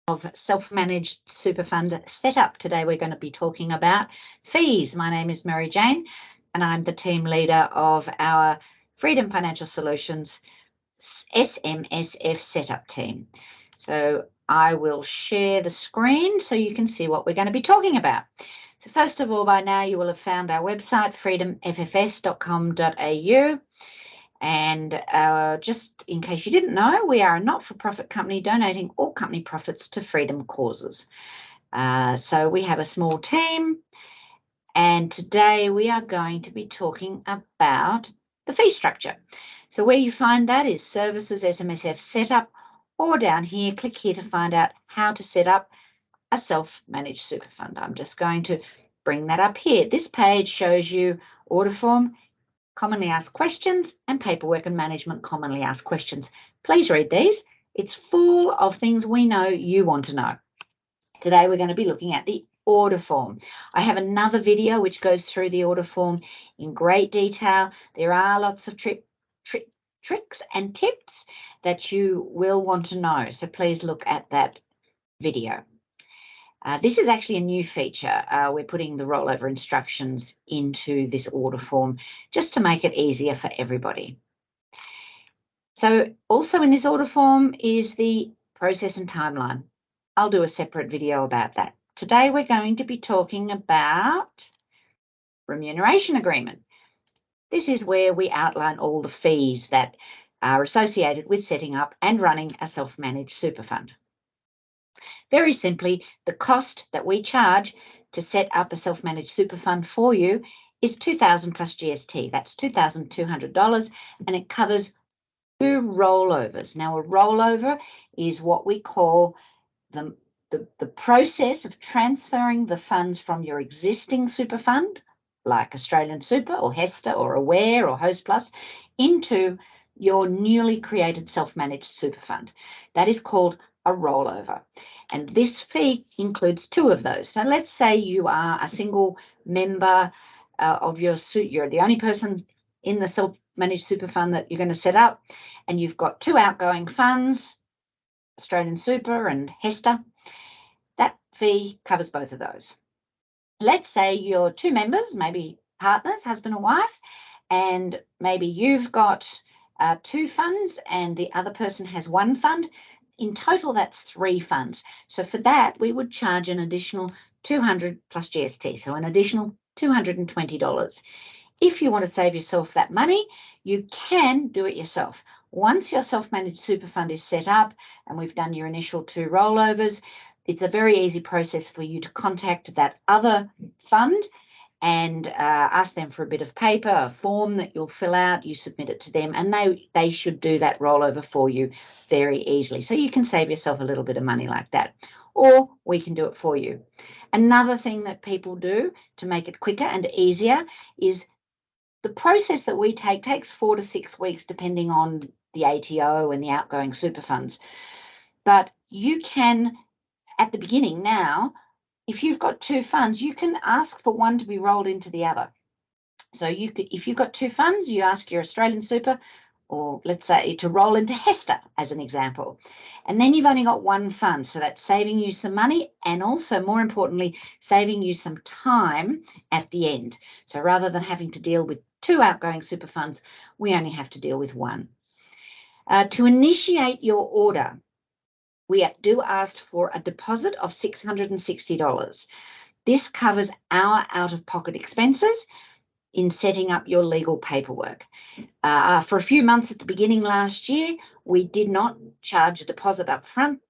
of self-managed super fund setup. Today we're going to be talking about fees. My name is Mary Jane and I'm the team leader of our Freedom Financial Solutions SMSF setup team. So I will share the screen so you can see what we're going to be talking about. So first of all, by now you will have found our website, freedomffs.com.au. And just in case you didn't know, we are a not-for-profit company donating all company profits to freedom causes. So we have a small team, and today we are going to be talking about the fee structure. So where you find that is Services SMSF Setup, or down here, click here to find out how to set up a self-managed super fund. I'm just going to bring that up here. This page shows you order form, commonly asked questions, and paperwork and management commonly asked questions. Please read these. It's full of things we know you want to know. Today we're going to be looking at the order form. I have another video which goes through the order form in great detail. There are lots of tricks and tips that you will want to know, so please look at that video. This is actually a new feature. We're putting the rollover instructions into this order form just to make it easier for everybody. So also in this order form is the process and timeline. I'll do a separate video about that. Today we're going to be talking about remuneration agreement. This is where we outline all the fees that are associated with setting up and running a self-managed super fund. Very simply, the cost that we charge to set up a self-managed super fund for you is $2,000 plus GST. That's $2,200, and it covers 2 rollovers. Now, a rollover is what we call the process of transferring the funds from your existing super fund, like Australian Super or HESTA or Aware or Hostplus, into your newly created self-managed super fund. That is called a rollover. And this fee includes 2 of those. So let's say you are a single member of your suit. You're the only person in the self-managed super fund that you're going to set up, and you've got 2 outgoing funds, Australian Super and HESTA. That fee covers both of those. Let's say you're 2 members, maybe partners, husband and wife, and maybe you've got 2 funds and the other person has 1 fund. In total, that's 3 funds. So for that, we would charge an additional $200 plus GST, so an additional $220. If you want to save yourself that money, you can do it yourself. Once your self-managed super fund is set up and we've done your initial 2 rollovers, it's a very easy process for you to contact that other fund and ask them for a bit of paper, a form that you'll fill out, you submit it to them, and they should do that rollover for you very easily. So you can save yourself a little bit of money like that, or we can do it for you. Another thing that people do to make it quicker and easier is the process that we take takes 4 to 6 weeks, depending on the ATO and the outgoing super funds. But you can, at the beginning now, if you've got 2 funds, you can ask for one to be rolled into the other. So you could, if you've got 2 funds, you ask your Australian Super, or let's say to roll into HESTA as an example. And then you've only got 1 fund. So that's saving you some money and also, more importantly, saving you some time at the end. So rather than having to deal with 2 outgoing super funds, we only have to deal with 1. To initiate your order, we do ask for a deposit of $660. This covers our out-of-pocket expenses in setting up your legal paperwork. For a few months at the beginning last year, we did not charge a deposit up front,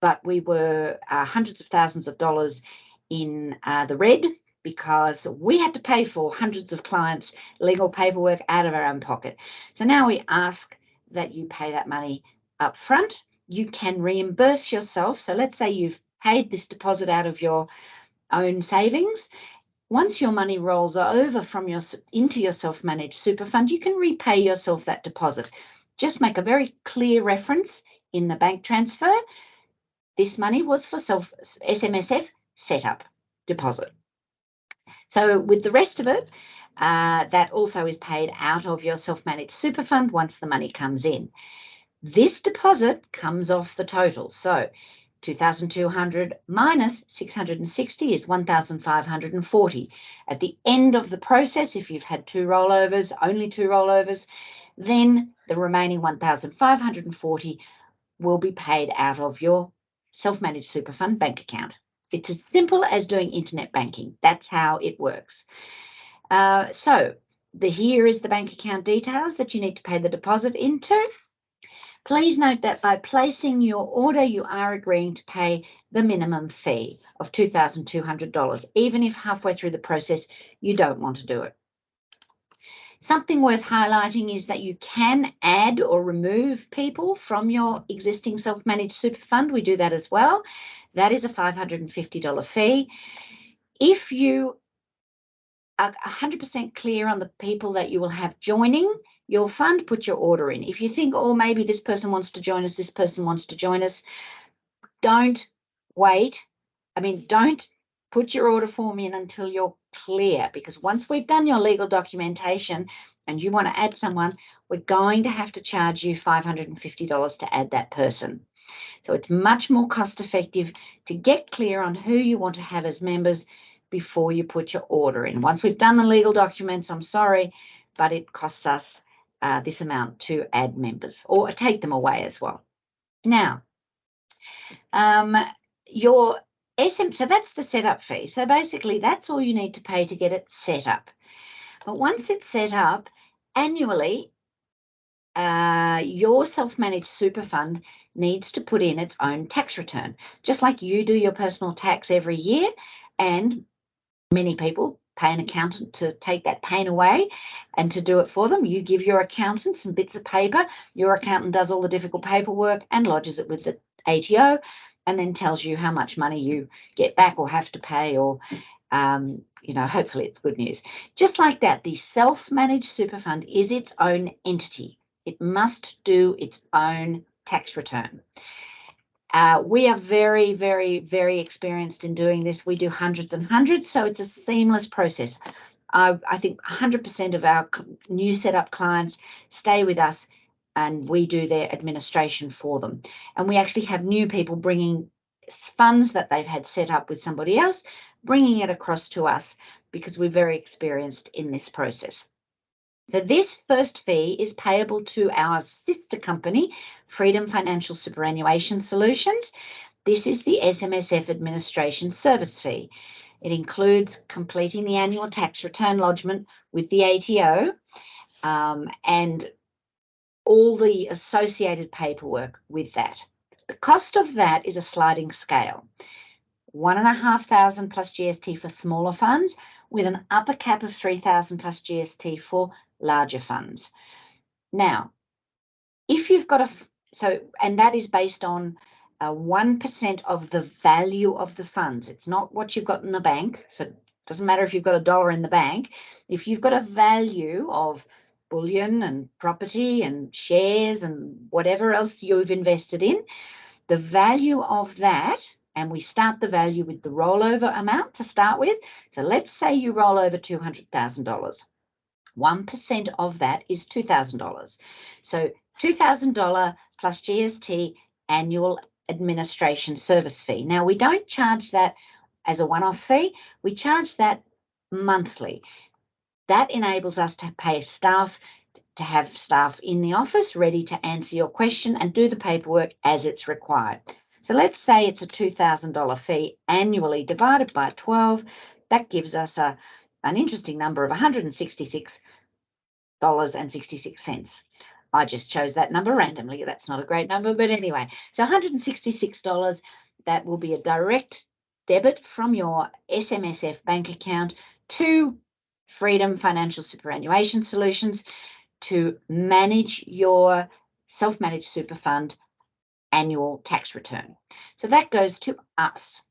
but we were hundreds of thousands of dollars in the red because we had to pay for hundreds of clients' legal paperwork out of our own pocket. So now we ask that you pay that money up front. You can reimburse yourself. So let's say you've paid this deposit out of your own savings. Once your money rolls over from into your self-managed super fund, you can repay yourself that deposit. Just make a very clear reference in the bank transfer. This money was for SMSF setup deposit. So with the rest of it, that also is paid out of your self-managed super fund once the money comes in. This deposit comes off the total. So 2,200 minus 660 is 1,540. At the end of the process, if you've had only two rollovers, then the remaining 1,540 will be paid out of your self-managed super fund bank account. It's as simple as doing internet banking. That's how it works. So here is the bank account details that you need to pay the deposit into. Please note that by placing your order, you are agreeing to pay the minimum fee of $2,200, even if halfway through the process you don't want to do it. Something worth highlighting is that you can add or remove people from your existing self-managed super fund. We do that as well. That is a $550 fee. If you are 100% clear on the people that you will have joining your fund, put your order in. If you think, oh, maybe this person wants to join us, this person wants to join us, don't wait. Don't put your order form in until you're clear, because once we've done your legal documentation and you want to add someone, we're going to have to charge you $550 to add that person. So it's much more cost effective to get clear on who you want to have as members before you put your order in. Once we've done the legal documents, I'm sorry, but it costs us this amount to add members or take them away as well. Now, your so that's the setup fee. So basically that's all you need to pay to get it set up. But once it's set up, annually, your self-managed super fund needs to put in its own tax return, just like you do your personal tax every year, and many people pay an accountant to take that pain away and to do it for them. You give your accountant some bits of paper, your accountant does all the difficult paperwork and lodges it with the ATO, and then tells you how much money you get back or have to pay, or hopefully it's good news. Just like that, the self-managed super fund is its own entity. It must do its own tax return. We are very, very, very experienced in doing this. We do hundreds and hundreds, so it's a seamless process. I think 100% of our new setup clients stay with us and we do their administration for them. And we actually have new people bringing funds that they've had set up with somebody else, bringing it across to us because we're very experienced in this process. So this first fee is payable to our sister company, Freedom Financial Superannuation Solutions. This is the SMSF Administration Service Fee. It includes completing the annual tax return lodgement with the ATO and all the associated paperwork with that. The cost of that is a sliding scale. $1,500 plus GST for smaller funds, with an upper cap of $3,000 plus GST for larger funds. Now, if you've got and that is based on 1% of the value of the funds. It's not what you've got in the bank. So it doesn't matter if you've got $1 in the bank. If you've got a value of bullion and property and shares and whatever else you've invested in, the value of that, and we start the value with the rollover amount to start with. So let's say you roll over $200,000. 1% of that is $2,000. So $2,000 plus GST annual administration service fee. Now, we don't charge that as a one-off fee. We charge that monthly. That enables us to pay staff, to have staff in the office ready to answer your question and do the paperwork as it's required. So let's say it's a $2,000 fee annually divided by 12. That gives us an interesting number of $166.66. I just chose that number randomly. That's not a great number, but anyway. So $166, that will be a direct debit from your SMSF bank account to Freedom Financial Superannuation Solutions to manage your self-managed super fund annual tax return. So that goes to us.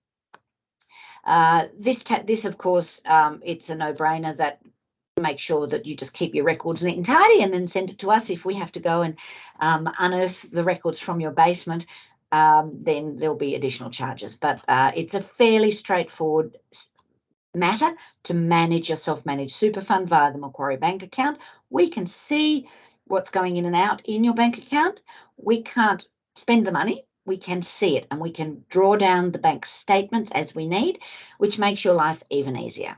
This of course, it's a no-brainer that make sure that you just keep your records neat and tidy and then send it to us. If we have to go and unearth the records from your basement, then there'll be additional charges. But it's a fairly straightforward matter to manage your self-managed super fund via the Macquarie bank account. We can see what's going in and out in your bank account. We can't spend the money. we can see it and we can draw down the bank statements as we need, which makes your life even easier.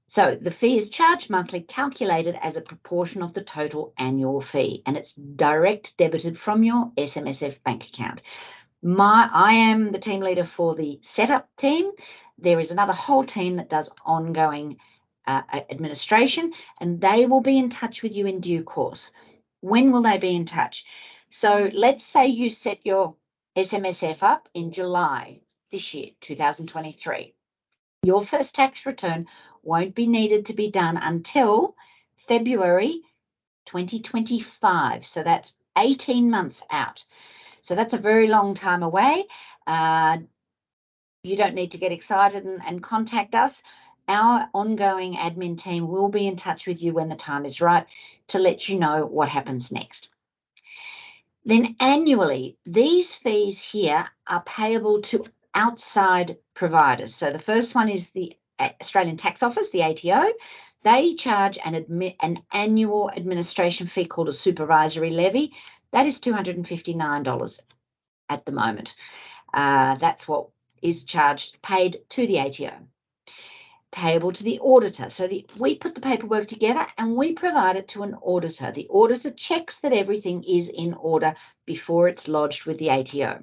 So the fee is charged monthly, calculated as a proportion of the total annual fee, and it's direct debited from your SMSF bank account. I am the team leader for the setup team. There is another whole team that does ongoing administration, and they will be in touch with you in due course. When will they be in touch? So let's say you set your SMSF up in July this year, 2023. Your first tax return won't be needed to be done until February 2025. So that's 18 months out. So that's a very long time away. You don't need to get excited and contact us. Our ongoing admin team will be in touch with you when the time is right to let you know what happens next. Then annually, these fees here are payable to outside providers. So the first one is the Australian Tax Office, the ATO. They charge an annual administration fee called a supervisory levy. That is $259 at the moment. That's what is paid to the ATO. Payable to the auditor. So we put the paperwork together and we provide it to an auditor. The auditor checks that everything is in order before it's lodged with the ATO.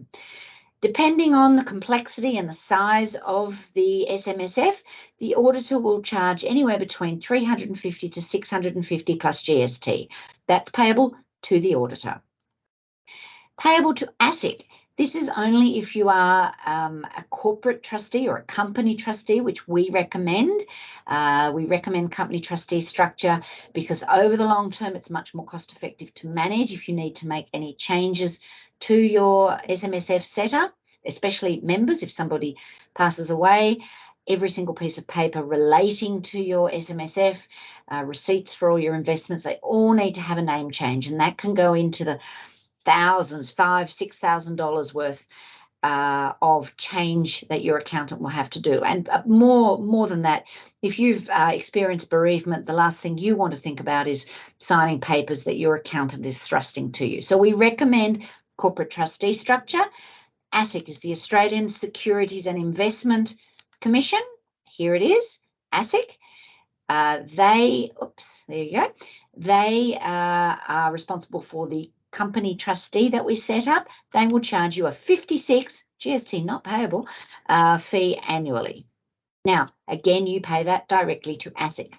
Depending on the complexity and the size of the SMSF, the auditor will charge anywhere between $350 to $650 plus GST. That's payable to the auditor. Payable to ASIC. This is only if you are a corporate trustee or a company trustee, which we recommend. We recommend company trustee structure because over the long term, it's much more cost effective to manage if you need to make any changes to your SMSF setup, especially members. If somebody passes away, every single piece of paper relating to your SMSF, receipts for all your investments, they all need to have a name change, and that can go into the thousands, $5,000, $6,000 worth of change that your accountant will have to do. And more than that, if you've experienced bereavement, the last thing you want to think about is signing papers that your accountant is thrusting to you. So we recommend corporate trustee structure. ASIC is the Australian Securities and Investment Commission. Here it is, ASIC. There you go. They are responsible for the company trustee that we set up. They will charge you a 56 GST not payable fee annually. Now, again, you pay that directly to ASIC.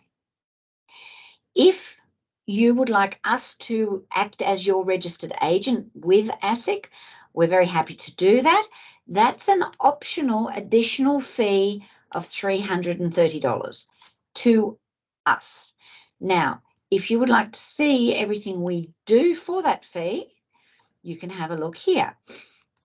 If you would like us to act as your registered agent with ASIC, we're very happy to do that. That's an optional additional fee of $330 to us. Now, if you would like to see everything we do for that fee, you can have a look here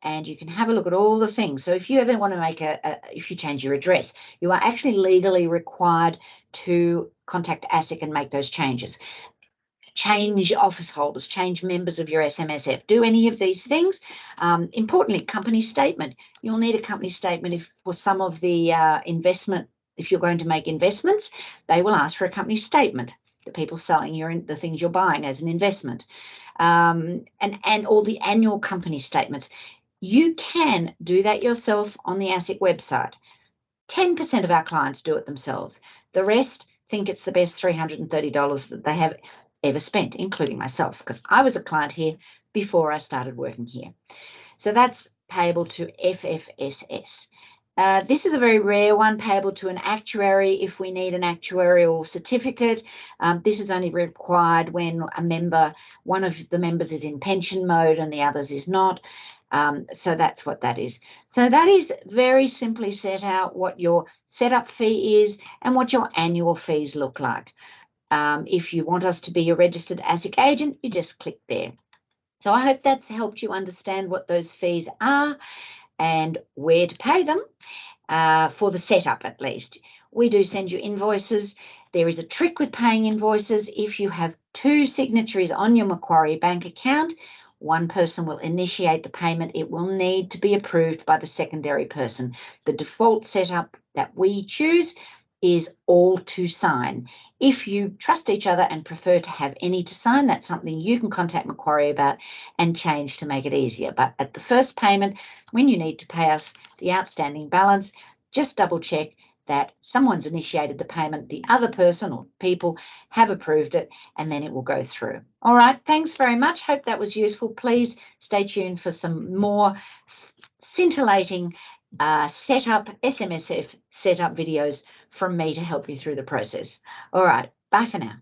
and you can have a look at all the things. So if you ever want to make if you change your address, you are actually legally required to contact ASIC and make those changes. Change office holders, change members of your SMSF, do any of these things. Importantly, company statement. You'll need a company statement for some of the investment. If you're going to make investments, they will ask for a company statement. The people selling the things you're buying as an investment, and all the annual company statements. You can do that yourself on the ASIC website. 10% of our clients do it themselves. The rest think it's the best $330 that they have ever spent, including myself, because I was a client here before I started working here. So that's payable to FFSS. This is a very rare one, payable to an actuary if we need an actuarial certificate. This is only required when one of the members is in pension mode and the others is not. So that's what that is. So that is very simply set out what your setup fee is and what your annual fees look like. If you want us to be your registered ASIC agent, you just click there. So I hope that's helped you understand what those fees are and where to pay them for the setup at least. We do send you invoices. There is a trick with paying invoices. If you have 2 signatories on your Macquarie bank account, one person will initiate the payment. It will need to be approved by the secondary person. The default setup that we choose is all to sign. If you trust each other and prefer to have any to sign, that's something you can contact Macquarie about and change to make it easier. But at the first payment, when you need to pay us the outstanding balance, just double check that someone's initiated the payment, the other person or people have approved it, and then it will go through. All right, thanks very much. Hope that was useful. Please stay tuned for some more scintillating SMSF setup videos from me to help you through the process. All right, bye for now.